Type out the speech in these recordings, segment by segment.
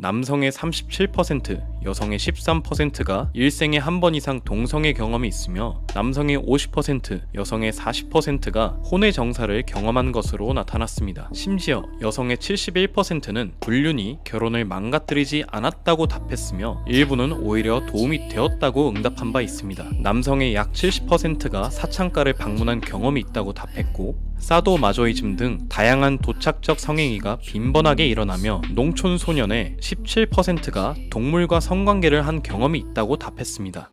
남성의 37%, 여성의 13%가 일생에 한 번 이상 동성애 경험이 있으며 남성의 50%, 여성의 40%가 혼외 정사를 경험한 것으로 나타났습니다. 심지어 여성의 71%는 불륜이 결혼을 망가뜨리지 않았다고 답했으며 일부는 오히려 도움이 되었다고 응답한 바 있습니다. 남성의 약 70%가 사창가를 방문한 경험이 있다고 답했고 사도마조이즘 등 다양한 도착적 성행위가 빈번하게 일어나며 농촌 소년의 17%가 동물과 성관계를 한 경험이 있다고 답했습니다.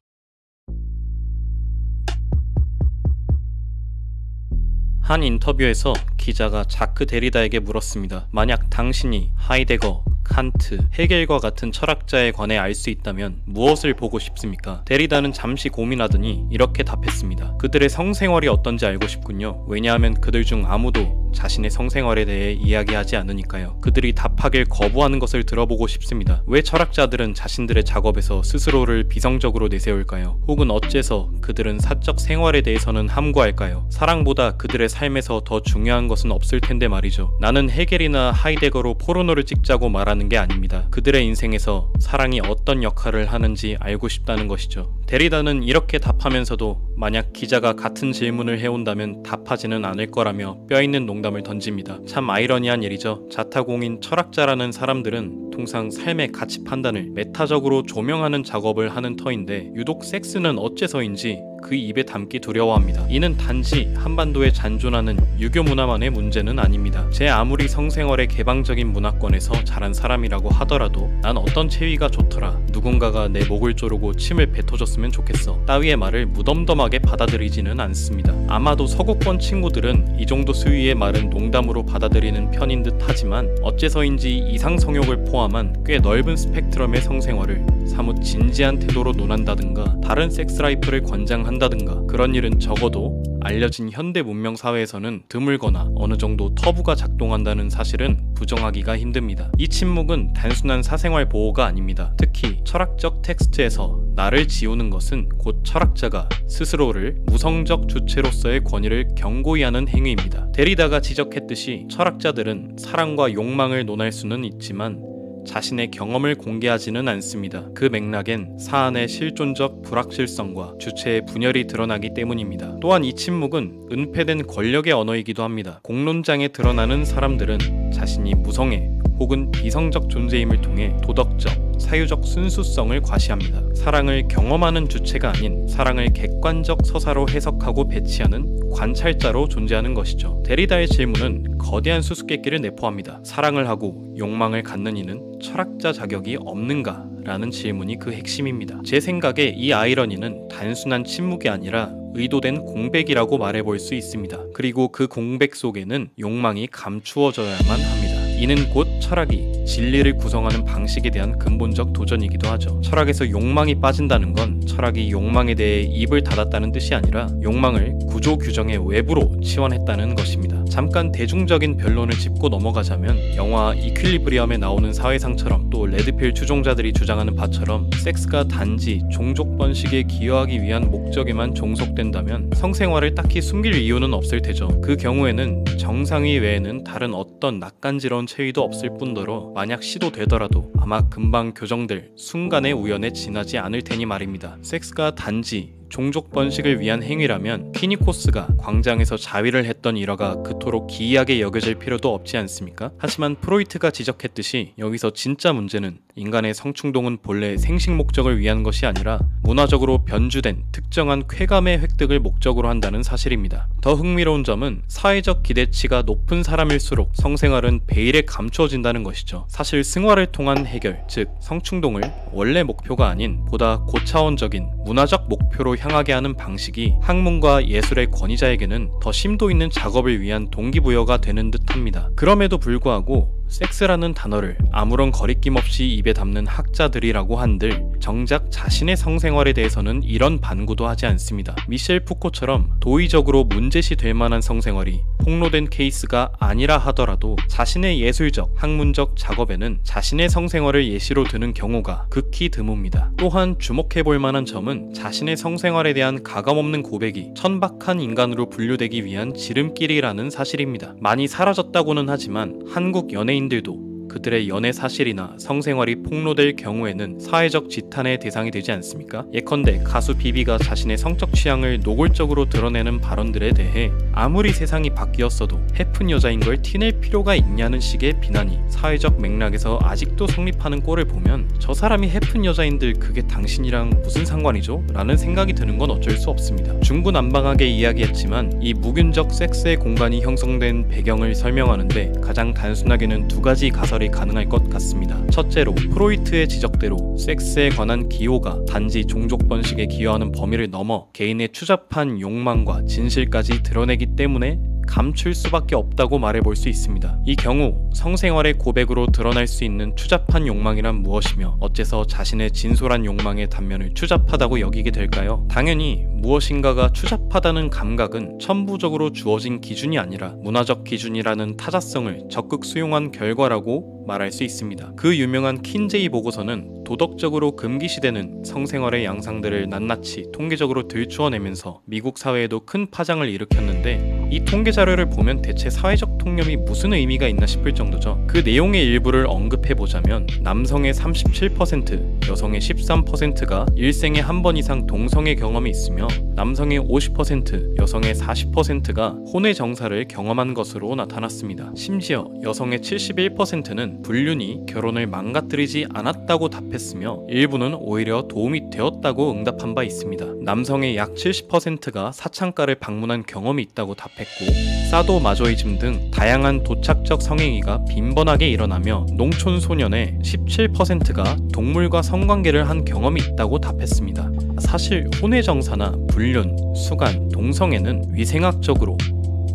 한 인터뷰에서 기자가 자크 데리다에게 물었습니다. 만약 당신이 하이데거, 칸트, 헤겔과 같은 철학자에 관해 알 수 있다면 무엇을 보고 싶습니까? 데리다는 잠시 고민하더니 이렇게 답했습니다. 그들의 성생활이 어떤지 알고 싶군요. 왜냐하면 그들 중 아무도 자신의 성생활에 대해 이야기하지 않으니까요. 그들이 답하길 거부하는 것을 들어보고 싶습니다. 왜 철학자들은 자신들의 작업에서 스스로를 비성적으로 내세울까요? 혹은 어째서 그들은 사적 생활에 대해서는 함구할까요? 사랑보다 그들의 삶에서 더 중요한 것은 없을 텐데 말이죠. 나는 헤겔이나 하이데거로 포르노를 찍자고 말하는 게 아닙니다. 그들의 인생에서 사랑이 어떤 역할을 하는지 알고 싶다는 것이죠. 데리다는 이렇게 답하면서도 만약 기자가 같은 질문을 해온다면 답하지는 않을 거라며 뼈있는 농담을 던집니다. 참 아이러니한 일이죠. 자타공인 철학자라는 사람들은 통상 삶의 가치 판단을 메타적으로 조명하는 작업을 하는 터인데 유독 섹스는 어째서인지 그 입에 담기 두려워합니다. 이는 단지 한반도에 잔존하는 유교 문화만의 문제는 아닙니다. 제 아무리 성생활의 개방적인 문화권에서 자란 사람이라고 하더라도 난 어떤 체위가 좋더라, 누군가가 내 목을 조르고 침을 뱉어줬으면 좋겠어 따위의 말을 무덤덤하게 받아들이지는 않습니다. 아마도 서구권 친구들은 이 정도 수위의 말은 농담으로 받아들이는 편인 듯 하지만 어째서인지 이상성욕을 포함한 꽤 넓은 스펙트럼의 성생활을 사뭇 진지한 태도로 논한다든가 다른 섹스라이프를 권장한다든가 그런 일은 적어도 알려진 현대 문명 사회에서는 드물거나 어느 정도 터부가 작동한다는 사실은 부정하기가 힘듭니다. 이 침묵은 단순한 사생활 보호가 아닙니다. 특히 철학적 텍스트에서 나를 지우는 것은 곧 철학자가 스스로를 무성적 주체로서의 권위를 경고히 하는 행위입니다. 데리다가 지적했듯이 철학자들은 사랑과 욕망을 논할 수는 있지만 자신의 경험을 공개하지는 않습니다. 그 맥락엔 사안의 실존적 불확실성과 주체의 분열이 드러나기 때문입니다. 또한 이 침묵은 은폐된 권력의 언어이기도 합니다. 공론장에 드러나는 사람들은 자신이 무성애 혹은 비성적 존재임을 통해 도덕적, 사유적 순수성을 과시합니다. 사랑을 경험하는 주체가 아닌 사랑을 객관적 서사로 해석하고 배치하는 관찰자로 존재하는 것이죠. 데리다의 질문은 거대한 수수께끼를 내포합니다. 사랑을 하고 욕망을 갖는 이는 철학자 자격이 없는가? 라는 질문이 그 핵심입니다. 제 생각에 이 아이러니는 단순한 침묵이 아니라 의도된 공백이라고 말해볼 수 있습니다. 그리고 그 공백 속에는 욕망이 감추어져야만 합니다. 이는 곧 철학이 진리를 구성하는 방식에 대한 근본적 도전이기도 하죠. 철학에서 욕망이 빠진다는 건 철학이 욕망에 대해 입을 닫았다는 뜻이 아니라 욕망을 구조 규정의 외부로 치환했다는 것입니다. 잠깐 대중적인 변론을 짚고 넘어가자면 영화 이퀄리브리엄에 나오는 사회상처럼 또 레드필 추종자들이 주장하는 바처럼 섹스가 단지 종족 번식에 기여하기 위한 목적에만 종속된다면 성생활을 딱히 숨길 이유는 없을 테죠. 그 경우에는 정상위 외에는 다른 어떤 낯간지러운 체위도 없을 뿐더러 만약 시도되더라도 아마 금방 교정될 순간의 우연에 지나지 않을 테니 말입니다. 섹스가 단지 종족 번식을 위한 행위라면 피니코스가 광장에서 자위를 했던 일화가 그토록 기이하게 여겨질 필요도 없지 않습니까? 하지만 프로이트가 지적했듯이 여기서 진짜 문제는 인간의 성충동은 본래 생식 목적을 위한 것이 아니라 문화적으로 변주된 특정한 쾌감의 획득을 목적으로 한다는 사실입니다. 더 흥미로운 점은 사회적 기대치가 높은 사람일수록 성생활은 베일에 감추어진다는 것이죠. 사실 승화를 통한 해결, 즉 성충동을 원래 목표가 아닌 보다 고차원적인 문화적 목표로 향하게 하는 방식이 학문과 예술의 권위자에게는 더 심도 있는 작업을 위한 동기부여가 되는 듯합니다. 그럼에도 불구하고 섹스라는 단어를 아무런 거리낌 없이 입에 담는 학자들이라고 한들 정작 자신의 성생활에 대해서는 이런 반구도 하지 않습니다. 미셸 푸코처럼 도의적으로 문제시 될 만한 성생활이 폭로된 케이스가 아니라 하더라도 자신의 예술적, 학문적 작업에는 자신의 성생활을 예시로 드는 경우가 극히 드뭅니다. 또한 주목해볼 만한 점은 자신의 성생활에 대한 가감없는 고백이 천박한 인간으로 분류되기 위한 지름길이라는 사실입니다. 많이 사라졌다고는 하지만 한국 연예인들도 그들의 연애 사실이나 성생활이 폭로될 경우에는 사회적 지탄의 대상이 되지 않습니까? 예컨대 가수 비비가 자신의 성적 취향을 노골적으로 드러내는 발언들에 대해 아무리 세상이 바뀌었어도 해픈 여자인 걸 티낼 필요가 있냐는 식의 비난이 사회적 맥락에서 아직도 성립하는 꼴을 보면 저 사람이 해픈 여자인들 그게 당신이랑 무슨 상관이죠? 라는 생각이 드는 건 어쩔 수 없습니다. 중구난방하게 이야기했지만 이 무균적 섹스의 공간이 형성된 배경을 설명하는데 가장 단순하게는 두 가지 가설이 가능할 것 같습니다. 첫째로 프로이트의 지적대로 섹스에 관한 기호가 단지 종족 번식에 기여하는 범위를 넘어 개인의 추잡한 욕망과 진실까지 드러내기 때문에 감출 수밖에 없다고 말해볼 수 있습니다. 이 경우 성생활의 고백으로 드러날 수 있는 추잡한 욕망이란 무엇이며 어째서 자신의 진솔한 욕망의 단면을 추잡하다고 여기게 될까요? 당연히 무엇인가가 추잡하다는 감각은 천부적으로 주어진 기준이 아니라 문화적 기준이라는 타자성을 적극 수용한 결과라고 말할 수 있습니다. 그 유명한 킨제이 보고서는 도덕적으로 금기시되는 성생활의 양상들을 낱낱이 통계적으로 들추어내면서 미국 사회에도 큰 파장을 일으켰는데 이 통계 자료를 보면 대체 사회적 통념이 무슨 의미가 있나 싶을 정도죠. 그 내용의 일부를 언급해보자면 남성의 37%, 여성의 13%가 일생에 한 번 이상 동성애 경험이 있으며 남성의 50%, 여성의 40%가 혼외 정사를 경험한 것으로 나타났습니다. 심지어 여성의 71%는 불륜이 결혼을 망가뜨리지 않았다고 답했으며 일부는 오히려 도움이 되었다고 응답한 바 있습니다. 남성의 약 70%가 사창가를 방문한 경험이 있다고 답했고 사도마조이즘 등 다양한 도착적 성행위가 빈번하게 일어나며 농촌 소년의 17%가 동물과 성관계를 한 경험이 있다고 답했습니다. 사실 혼외정사나 불륜, 수간, 동성애는 위생학적으로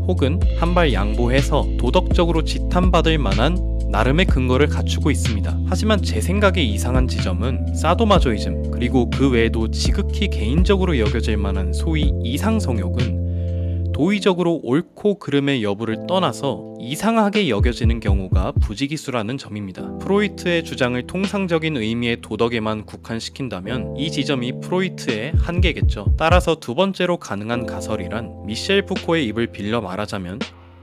혹은 한발 양보해서 도덕적으로 지탄받을 만한 나름의 근거를 갖추고 있습니다. 하지만 제 생각에 이상한 지점은 사도마조이즘 그리고 그 외에도 지극히 개인적으로 여겨질 만한 소위 이상성욕은 도의적으로 옳고 그름의 여부를 떠나서 이상하게 여겨지는 경우가 부지기수라는 점입니다. 프로이트의 주장을 통상적인 의미의 도덕에만 국한시킨다면 이 지점이 프로이트의 한계겠죠. 따라서 두 번째로 가능한 가설이란 미셸 푸코의 입을 빌려 말하자면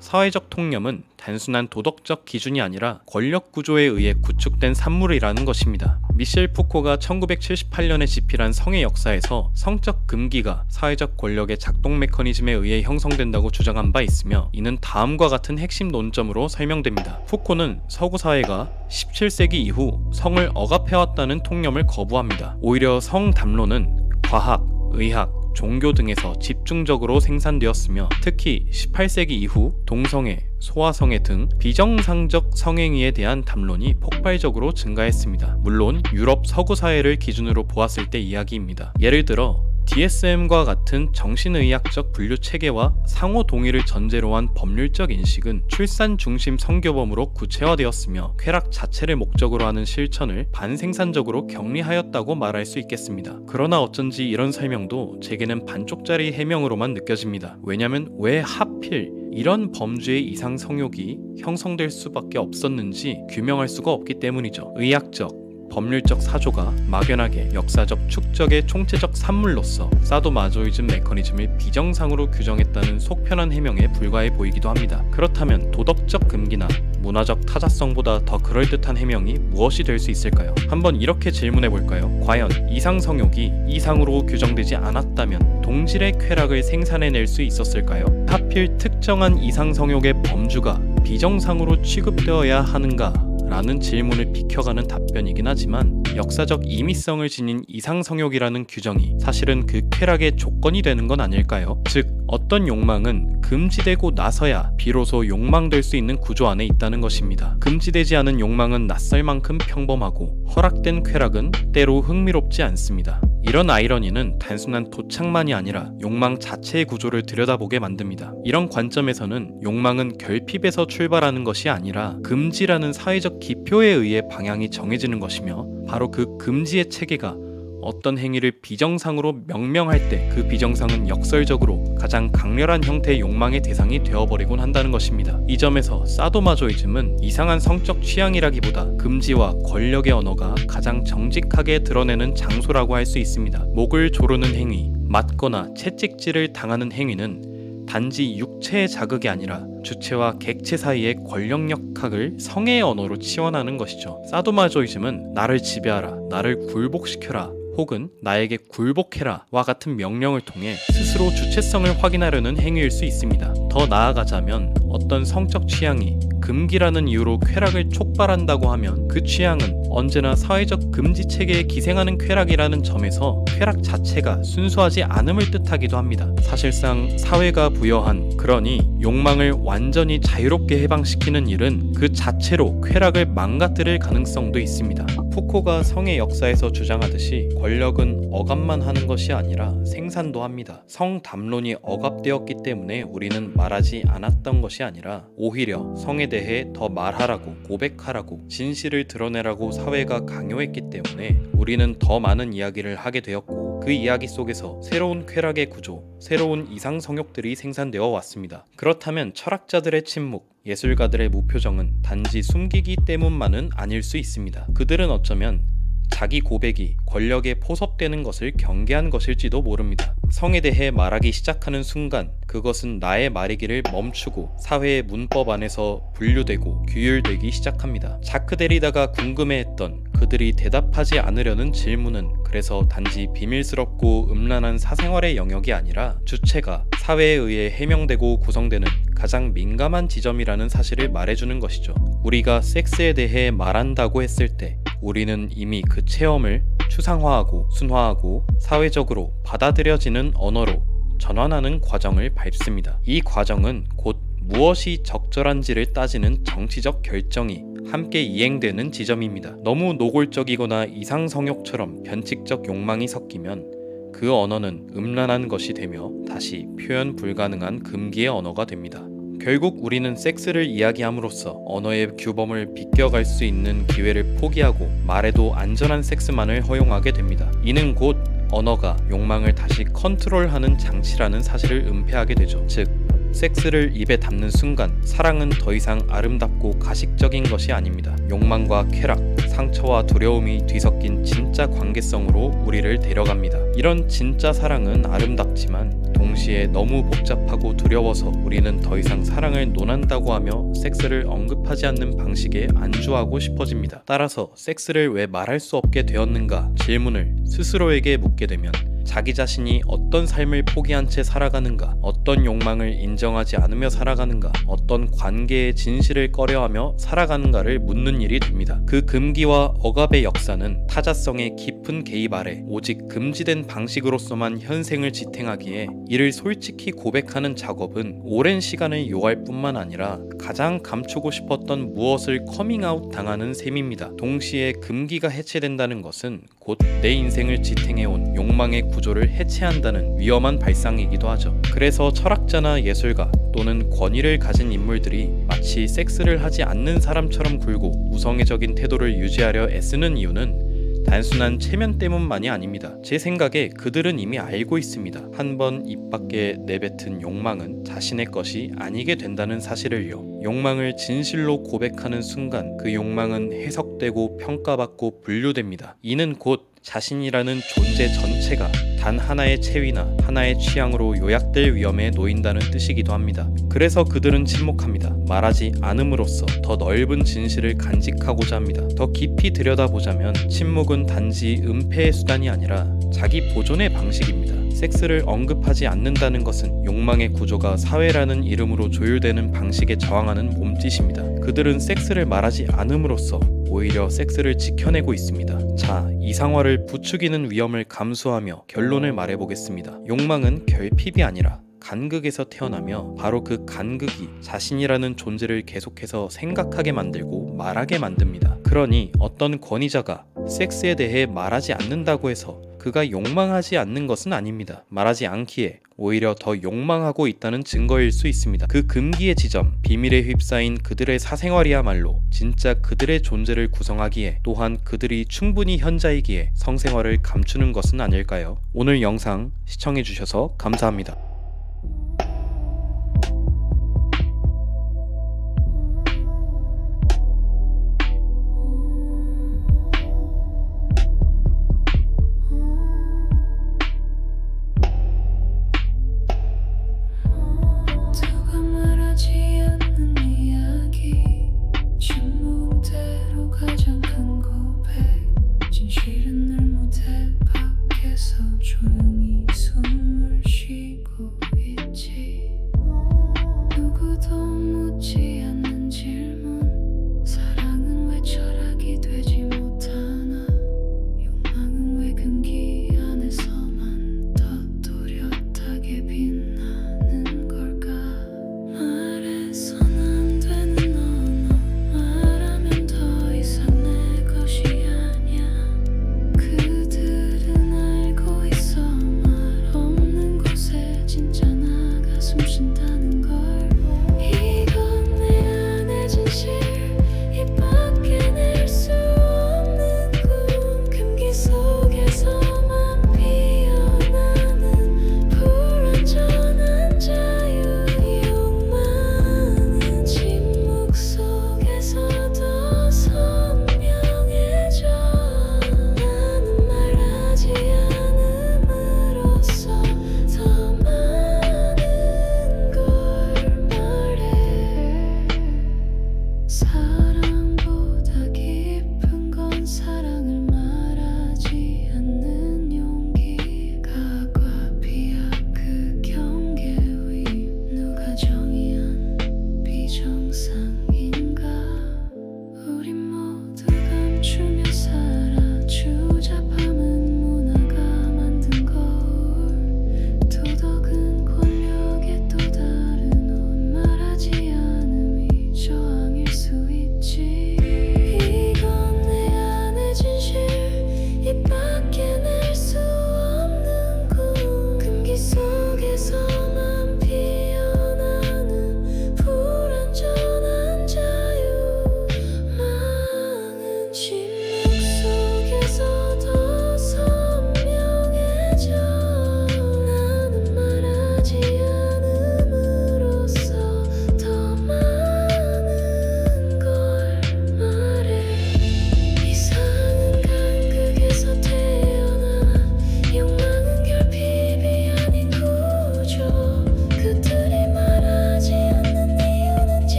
사회적 통념은 단순한 도덕적 기준이 아니라 권력 구조에 의해 구축된 산물이라는 것입니다. 미셸 푸코가 1978년에 집필한 성의 역사에서 성적 금기가 사회적 권력의 작동 메커니즘에 의해 형성된다고 주장한 바 있으며 이는 다음과 같은 핵심 논점으로 설명됩니다. 푸코는 서구 사회가 17세기 이후 성을 억압해왔다는 통념을 거부합니다. 오히려 성 담론은 과학, 의학, 종교 등에서 집중적으로 생산되었으며 특히 18세기 이후 동성애, 소아성애 등 비정상적 성행위에 대한 담론이 폭발적으로 증가했습니다. 물론 유럽 서구 사회를 기준으로 보았을 때 이야기입니다. 예를 들어 DSM과 같은 정신의학적 분류 체계와 상호 동의를 전제로 한 법률적 인식은 출산 중심 성교범으로 구체화되었으며 쾌락 자체를 목적으로 하는 실천을 반생산적으로 격리하였다고 말할 수 있겠습니다. 그러나 어쩐지 이런 설명도 제게는 반쪽짜리 해명으로만 느껴집니다. 왜냐면 왜 하필 이런 범죄의 이상 성욕이 형성될 수밖에 없었는지 규명할 수가 없기 때문이죠. 의학적, 법률적 사조가 막연하게 역사적 축적의 총체적 산물로서 사도마조이즘 메커니즘을 비정상으로 규정했다는 속편한 해명에 불과해 보이기도 합니다. 그렇다면 도덕적 금기나 문화적 타자성보다 더 그럴듯한 해명이 무엇이 될 수 있을까요? 한번 이렇게 질문해볼까요? 과연 이상 성욕이 이상으로 규정되지 않았다면 동질의 쾌락을 생산해낼 수 있었을까요? 하필 특정한 이상 성욕의 범주가 비정상으로 취급되어야 하는가? 라는 질문을 비켜가는 답변이긴 하지만 역사적 임의성을 지닌 이상성욕이라는 규정이 사실은 그 쾌락의 조건이 되는 건 아닐까요? 즉 어떤 욕망은 금지되고 나서야 비로소 욕망될 수 있는 구조 안에 있다는 것입니다. 금지되지 않은 욕망은 낯설 만큼 평범하고 허락된 쾌락은 때로 흥미롭지 않습니다. 이런 아이러니는 단순한 도착만이 아니라 욕망 자체의 구조를 들여다보게 만듭니다. 이런 관점에서는 욕망은 결핍에서 출발하는 것이 아니라 금지라는 사회적 기표에 의해 방향이 정해지는 것이며 바로 그 금지의 체계가 어떤 행위를 비정상으로 명명할 때 그 비정상은 역설적으로 가장 강렬한 형태의 욕망의 대상이 되어버리곤 한다는 것입니다. 이 점에서 사도마조이즘은 이상한 성적 취향이라기보다 금지와 권력의 언어가 가장 정직하게 드러내는 장소라고 할 수 있습니다. 목을 조르는 행위, 맞거나 채찍질을 당하는 행위는 단지 육체의 자극이 아니라 주체와 객체 사이의 권력역학을 성의 언어로 치환하는 것이죠. 사도마조이즘은 나를 지배하라, 나를 굴복시켜라, 혹은 나에게 굴복해라 와 같은 명령을 통해 스스로 주체성을 확인하려는 행위일 수 있습니다. 더 나아가자면 어떤 성적 취향이 금기라는 이유로 쾌락을 촉발한다고 하면 그 취향은 언제나 사회적 금지 체계에 기생하는 쾌락이라는 점에서 쾌락 자체가 순수하지 않음을 뜻하기도 합니다. 사실상 사회가 부여한, 그러니 욕망을 완전히 자유롭게 해방시키는 일은 그 자체로 쾌락을 망가뜨릴 가능성도 있습니다. 푸코가 성의 역사에서 주장하듯이 권력은 억압만 하는 것이 아니라 생산도 합니다. 성담론이 억압되었기 때문에 우리는 말하지 않았던 것이 아니라 오히려 성에 대해 더 말하라고, 고백하라고, 진실을 드러내라고 사회가 강요했기 때문에 우리는 더 많은 이야기를 하게 되었고, 그 이야기 속에서 새로운 쾌락의 구조, 새로운 이상 성욕들이 생산되어 왔습니다. 그렇다면 철학자들의 침묵, 예술가들의 무표정은 단지 숨기기 때문만은 아닐 수 있습니다. 그들은 어쩌면 자기 고백이 권력에 포섭되는 것을 경계한 것일지도 모릅니다. 성에 대해 말하기 시작하는 순간 그것은 나의 말이기를 멈추고 사회의 문법 안에서 분류되고 규율되기 시작합니다. 자크 데리다가 궁금해했던 그들이 대답하지 않으려는 질문은 그래서 단지 비밀스럽고 음란한 사생활의 영역이 아니라 주체가 사회에 의해 해명되고 구성되는 가장 민감한 지점이라는 사실을 말해주는 것이죠. 우리가 섹스에 대해 말한다고 했을 때 우리는 이미 그 체험을 추상화하고 순화하고 사회적으로 받아들여지는 언어로 전환하는 과정을 밟습니다. 이 과정은 곧 무엇이 적절한지를 따지는 정치적 결정이 함께 이행되는 지점입니다. 너무 노골적이거나 이상성욕처럼 변칙적 욕망이 섞이면 그 언어는 음란한 것이 되며 다시 표현 불가능한 금기의 언어가 됩니다. 결국 우리는 섹스를 이야기함으로써 언어의 규범을 비껴갈 수 있는 기회를 포기하고 말해도 안전한 섹스만을 허용하게 됩니다. 이는 곧 언어가 욕망을 다시 컨트롤하는 장치라는 사실을 은폐하게 되죠. 즉, 섹스를 입에 담는 순간 사랑은 더 이상 아름답고 가식적인 것이 아닙니다. 욕망과 쾌락, 상처와 두려움이 뒤섞인 진짜 관계성으로 우리를 데려갑니다. 이런 진짜 사랑은 아름답지만 동시에 너무 복잡하고 두려워서 우리는 더 이상 사랑을 논한다고 하며 섹스를 언급하지 않는 방식에 안주하고 싶어집니다. 따라서 섹스를 왜 말할 수 없게 되었는가 질문을 스스로에게 묻게 되면 자기 자신이 어떤 삶을 포기한 채 살아가는가, 어떤 욕망을 인정하지 않으며 살아가는가, 어떤 관계의 진실을 꺼려하며 살아가는가를 묻는 일이 됩니다. 그 금기와 억압의 역사는 타자성의 깊은 개입 아래 오직 금지된 방식으로서만 현생을 지탱하기에 이를 솔직히 고백하는 작업은 오랜 시간을 요할 뿐만 아니라 가장 감추고 싶었던 무엇을 커밍아웃 당하는 셈입니다. 동시에 금기가 해체된다는 것은 곧 내 인생을 지탱해온 욕망의 구조를 해체한다는 위험한 발상이기도 하죠. 그래서 철학자나 예술가 또는 권위를 가진 인물들이 마치 섹스를 하지 않는 사람처럼 굴고 우성애적인 태도를 유지하려 애쓰는 이유는 단순한 체면 때문만이 아닙니다. 제 생각에 그들은 이미 알고 있습니다. 한번 입 밖에 내뱉은 욕망은 자신의 것이 아니게 된다는 사실을요. 욕망을 진실로 고백하는 순간 그 욕망은 해석되고 평가받고 분류됩니다. 이는 곧 자신이라는 존재 전체가 단 하나의 체위나 하나의 취향으로 요약될 위험에 놓인다는 뜻이기도 합니다. 그래서 그들은 침묵합니다. 말하지 않음으로써 더 넓은 진실을 간직하고자 합니다. 더 깊이 들여다보자면 침묵은 단지 은폐의 수단이 아니라 자기 보존의 방식입니다. 섹스를 언급하지 않는다는 것은 욕망의 구조가 사회라는 이름으로 조율되는 방식에 저항하는 몸짓입니다. 그들은 섹스를 말하지 않음으로써 오히려 섹스를 지켜내고 있습니다. 자, 이상화를 부추기는 위험을 감수하며 결론을 말해보겠습니다. 욕망은 결핍이 아니라 간극에서 태어나며 바로 그 간극이 자신이라는 존재를 계속해서 생각하게 만들고 말하게 만듭니다. 그러니 어떤 권위자가 섹스에 대해 말하지 않는다고 해서 그가 욕망하지 않는 것은 아닙니다. 말하지 않기에 오히려 더 욕망하고 있다는 증거일 수 있습니다. 그 금기의 지점, 비밀에 휩싸인 그들의 사생활이야말로 진짜 그들의 존재를 구성하기에 또한 그들이 충분히 현자이기에 성생활을 감추는 것은 아닐까요? 오늘 영상 시청해주셔서 감사합니다.